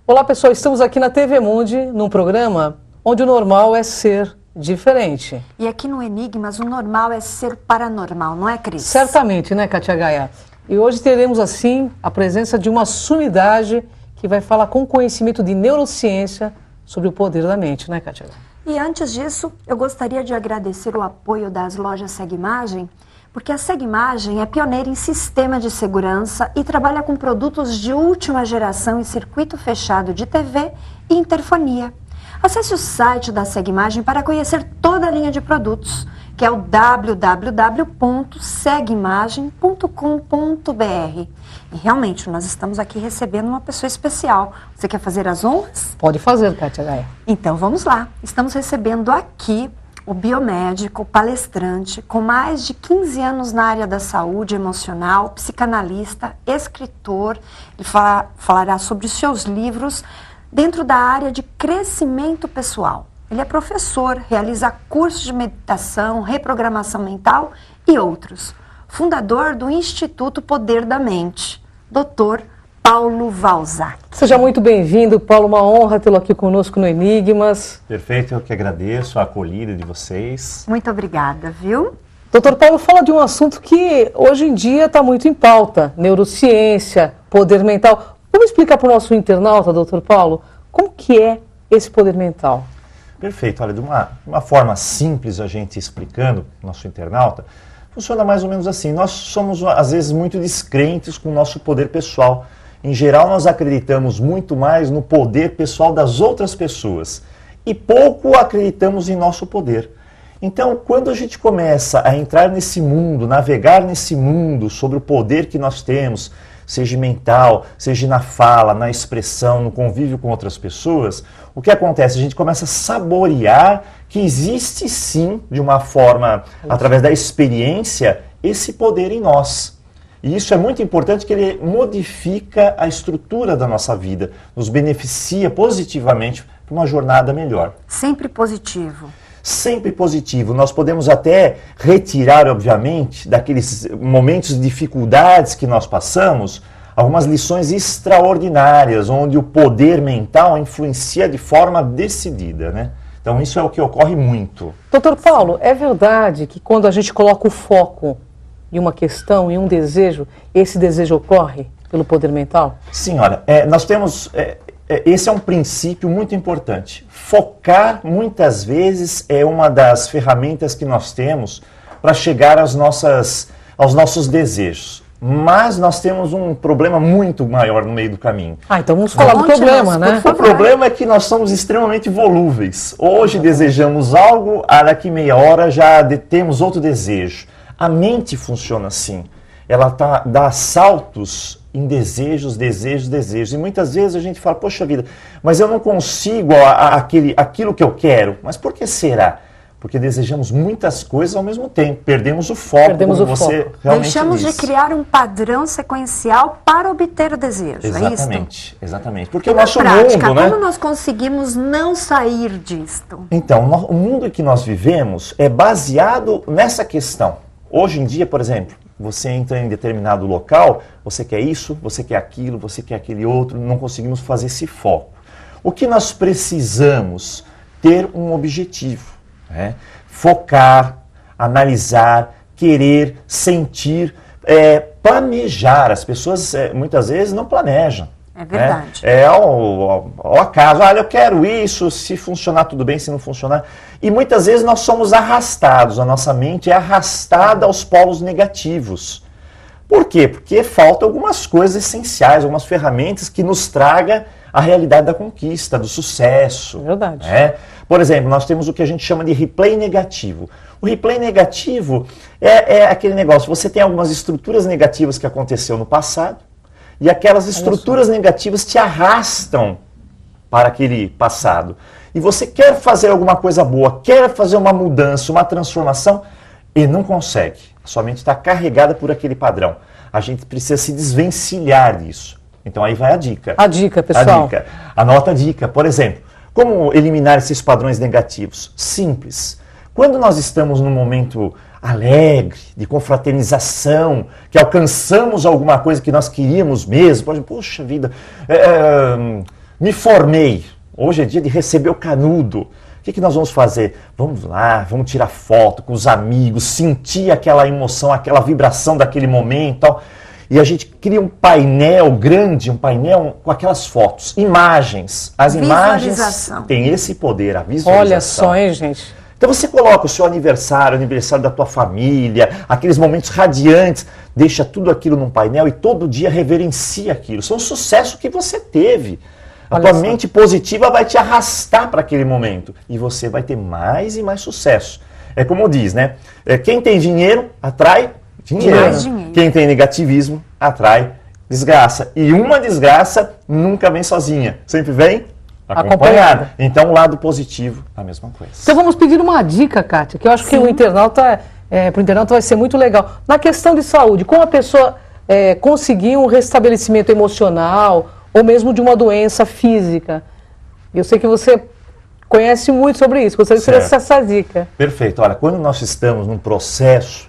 Olá pessoal, estamos aqui na TV Mundi, num programa onde o normal é ser diferente. E aqui no Enigmas, o normal é ser paranormal, não é, Cris? Certamente, né, Kátia Gaia? E hoje teremos, assim, a presença de uma sumidade que vai falar com conhecimento de neurociência sobre o poder da mente, né, Kátia Gaia? E antes disso, eu gostaria de agradecer o apoio das lojas Segimagem, porque a Segimagem é pioneira em sistema de segurança e trabalha com produtos de última geração em circuito fechado de TV e interfonia. Acesse o site da Segimagem para conhecer toda a linha de produtos, que é o www.segimagem.com.br. E realmente, nós estamos aqui recebendo uma pessoa especial. Você quer fazer as honras? Pode fazer, Kátia Gaia. Então, vamos lá. Estamos recebendo aqui o biomédico, palestrante, com mais de 15 anos na área da saúde emocional, psicanalista, escritor. Ele falará sobre os seus livros dentro da área de crescimento pessoal. Ele é professor, realiza cursos de meditação, reprogramação mental e outros. Fundador do Instituto Poder da Mente, Dr. Paulo Valzac. Seja muito bem-vindo, Paulo. Uma honra tê-lo aqui conosco no Enigmas. Perfeito, eu que agradeço a acolhida de vocês. Muito obrigada, viu? Dr. Paulo fala de um assunto que hoje em dia está muito em pauta, neurociência, poder mental. Vamos explicar para o nosso internauta, Dr. Paulo, como que é esse poder mental? Perfeito, olha, de uma forma simples a gente explicando, nosso internauta, funciona mais ou menos assim. Nós somos, às vezes, muito descrentes com o nosso poder pessoal. Em geral, nós acreditamos muito mais no poder pessoal das outras pessoas e pouco acreditamos em nosso poder. Então, quando a gente começa a entrar nesse mundo, navegar nesse mundo sobre o poder que nós temos, seja mental, seja na fala, na expressão, no convívio com outras pessoas, o que acontece? A gente começa a saborear que existe sim, de uma forma, através da experiência, esse poder em nós. E isso é muito importante, que ele modifica a estrutura da nossa vida, nos beneficia positivamente para uma jornada melhor. Sempre positivo. Sempre positivo. Nós podemos até retirar, obviamente, daqueles momentos de dificuldades que nós passamos, algumas lições extraordinárias, onde o poder mental influencia de forma decidida, né? Então isso é o que ocorre muito. Dr. Paulo, é verdade que quando a gente coloca o foco em uma questão, em um desejo, esse desejo ocorre pelo poder mental? Sim, olha, nós temos... esse é um princípio muito importante. Focar, muitas vezes, é uma das ferramentas que nós temos para chegar aos nossos desejos. Mas nós temos um problema muito maior no meio do caminho. Então vamos falar do problema, né? O problema é que nós somos extremamente volúveis. Hoje desejamos algo, daqui meia hora já temos outro desejo. A mente funciona assim. Ela dá saltos em desejos. E muitas vezes a gente fala, poxa vida, mas eu não consigo aquilo que eu quero. Mas por que será? Porque desejamos muitas coisas ao mesmo tempo. Perdemos o foco, Deixamos de criar um padrão sequencial para obter o desejo, exatamente, é isso? Exatamente. Porque o nosso mundo, né? Como nós conseguimos não sair disto? Então, o mundo que nós vivemos é baseado nessa questão. Hoje em dia, por exemplo, você entra em determinado local, você quer isso, você quer aquilo, você quer aquele outro, não conseguimos fazer esse foco. O que nós precisamos? Ter um objetivo, né? Focar, analisar, querer, sentir, planejar. As pessoas muitas vezes não planejam. É verdade. É ao acaso. Eu quero isso, se funcionar tudo bem, se não funcionar. E muitas vezes nós somos arrastados, a nossa mente é arrastada aos polos negativos. Por quê? Porque faltam algumas coisas essenciais, algumas ferramentas que nos tragam a realidade da conquista, do sucesso. Verdade. Por exemplo, nós temos o que a gente chama de replay negativo. O replay negativo é aquele negócio, você tem algumas estruturas negativas que aconteceu no passado, e aquelas estruturas negativas te arrastam para aquele passado. E você quer fazer alguma coisa boa, quer fazer uma mudança, uma transformação, e não consegue. A sua mente está carregada por aquele padrão. A gente precisa se desvencilhar disso. Então aí vai a dica. A dica, pessoal. A dica. Anota a dica. Por exemplo, como eliminar esses padrões negativos? Simples. Quando nós estamos num momento alegre, de confraternização, que alcançamos alguma coisa que nós queríamos mesmo, por exemplo, poxa vida, Me formei. Hoje é dia de receber o canudo. O que nós vamos fazer? Vamos lá, vamos tirar foto com os amigos, sentir aquela emoção, aquela vibração daquele momento, tal. E a gente cria um painel grande, um painel com aquelas fotos, imagens. As imagens têm esse poder, a visualização. Olha só, hein, gente? Então você coloca o seu aniversário, o aniversário da tua família, aqueles momentos radiantes, deixa tudo aquilo num painel e todo dia reverencia aquilo. Isso é um sucesso que você teve. A tua mente positiva vai te arrastar para aquele momento e você vai ter mais e mais sucesso. É como diz, né? Quem tem dinheiro atrai dinheiro. Quem tem negativismo atrai desgraça. E uma desgraça nunca vem sozinha. Sempre vem acompanhada. Então, o lado positivo, a mesma coisa. Então, vamos pedir uma dica, Kátia, que eu acho que o internauta, para o internauta vai ser muito legal. Na questão de saúde, como a pessoa conseguir um restabelecimento emocional ou mesmo de uma doença física? Eu sei que você conhece muito sobre isso. Gostaria que você desse essa dica. Perfeito. Olha, quando nós estamos num processo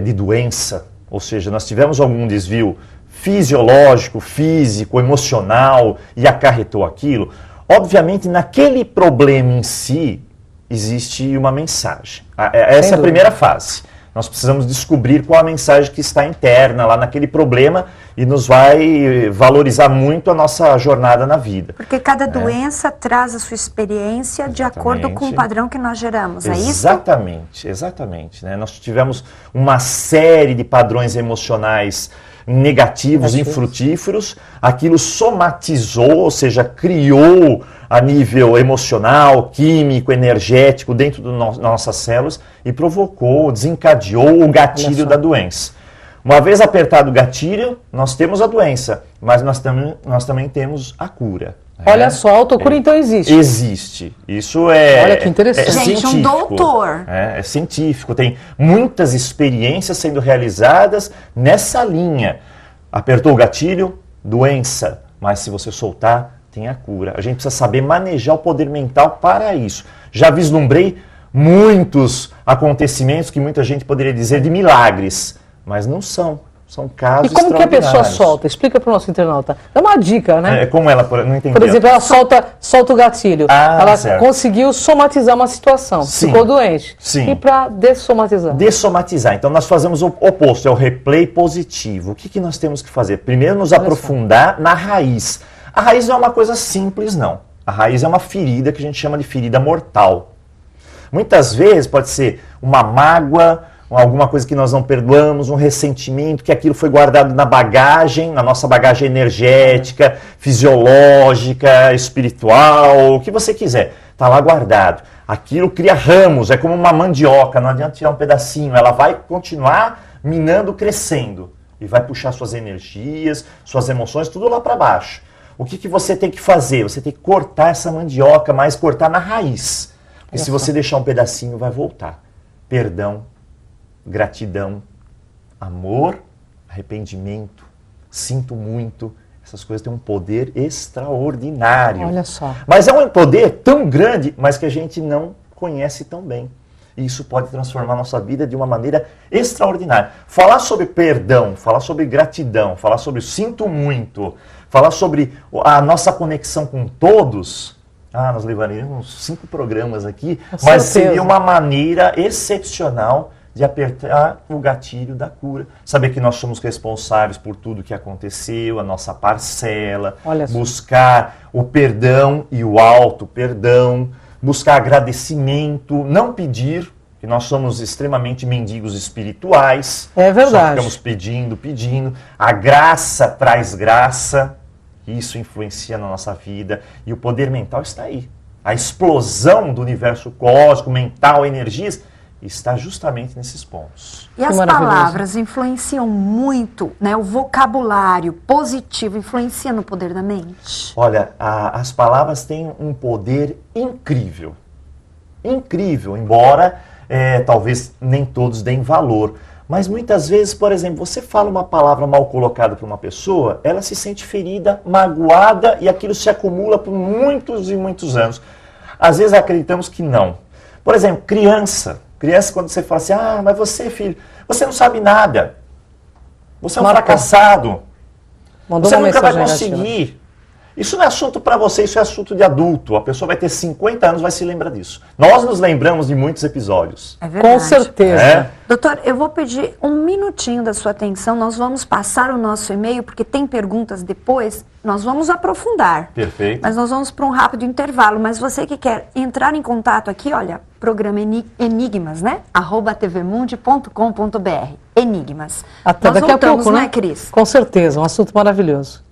de doença, ou seja, nós tivemos algum desvio fisiológico, físico, emocional e acarretou aquilo, obviamente naquele problema em si existe uma mensagem. Essa é a primeira fase. Nós precisamos descobrir qual a mensagem que está interna lá naquele problema e nos vai valorizar muito a nossa jornada na vida. Porque cada doença traz a sua experiência de acordo com o padrão que nós geramos, é isso? Exatamente, exatamente. Né? Nós tivemos uma série de padrões emocionais negativos, infrutíferos, aquilo somatizou, ou seja, criou a nível emocional, químico, energético dentro das nossas células e provocou, desencadeou o gatilho da doença. Uma vez apertado o gatilho, nós temos a doença, mas nós também temos a cura. Olha só, a autocura então existe. Existe. Isso é, olha que interessante. É gente, científico. Um doutor. É científico. Tem muitas experiências sendo realizadas nessa linha. Apertou o gatilho, doença. Mas se você soltar, tem a cura. A gente precisa saber manejar o poder mental para isso. Já vislumbrei muitos acontecimentos que muita gente poderia dizer de milagres, mas não são. São casos extraordinários. E como que a pessoa solta? Explica para o nosso internauta. Dá uma dica, né? Como ela, não entendi. Por exemplo, ela solta o gatilho. Ela conseguiu somatizar uma situação. Sim. Ficou doente. Sim. E para dessomatizar? Dessomatizar. Então, nós fazemos o oposto, é o replay positivo. O que nós temos que fazer? Primeiro, nos aprofundar na raiz. A raiz não é uma coisa simples, não. A raiz é uma ferida que a gente chama de ferida mortal. Muitas vezes pode ser uma mágoa, alguma coisa que nós não perdoamos, um ressentimento, que aquilo foi guardado na bagagem, na nossa bagagem energética, fisiológica, espiritual, o que você quiser. Está lá guardado. Aquilo cria ramos, é como uma mandioca, não adianta tirar um pedacinho, ela vai continuar minando, crescendo. E vai puxar suas energias, suas emoções, tudo lá para baixo. O que você tem que fazer? Você tem que cortar essa mandioca, mas cortar na raiz. Porque se você deixar um pedacinho, vai voltar. Perdão, gratidão, amor, arrependimento, sinto muito. Essas coisas têm um poder extraordinário. Olha só. Mas é um poder tão grande, mas que a gente não conhece tão bem. E isso pode transformar a nossa vida de uma maneira extraordinária. Falar sobre perdão, falar sobre gratidão, falar sobre sinto muito, falar sobre a nossa conexão com todos. Nós levaríamos uns 5 programas aqui, mas seria uma maneira excepcional de apertar o gatilho da cura. Saber que nós somos responsáveis por tudo que aconteceu, a nossa parcela, buscar o perdão e o auto-perdão, buscar agradecimento, não pedir, que nós somos extremamente mendigos espirituais. É verdade. Só ficamos pedindo. A graça traz graça, isso influencia na nossa vida e o poder mental está aí. A explosão do universo cósmico, mental, energias, está justamente nesses pontos. E as palavras influenciam muito, né? O vocabulário positivo influencia no poder da mente? Olha, as palavras têm um poder incrível. Incrível, embora talvez nem todos deem valor. Mas muitas vezes, por exemplo, você fala uma palavra mal colocada para uma pessoa, ela se sente ferida, magoada e aquilo se acumula por muitos e muitos anos. Às vezes acreditamos que não. Por exemplo, criança, quando você fala assim, mas você, filho, você não sabe nada. Você é um fracassado. Você nunca vai conseguir. Isso não é assunto para você, isso é assunto de adulto. A pessoa vai ter 50 anos, vai se lembrar disso. Nós nos lembramos de muitos episódios. É verdade. Com certeza. Doutor, eu vou pedir um minutinho da sua atenção. Nós vamos passar o nosso e-mail, porque tem perguntas depois. Nós vamos aprofundar. Perfeito. Mas nós vamos para um rápido intervalo. Mas você que quer entrar em contato aqui, olha, programa Enigmas, né? @tvmundi.com.br. Enigmas. Até nós daqui a voltamos, pouco, né, Cris? Com certeza, um assunto maravilhoso.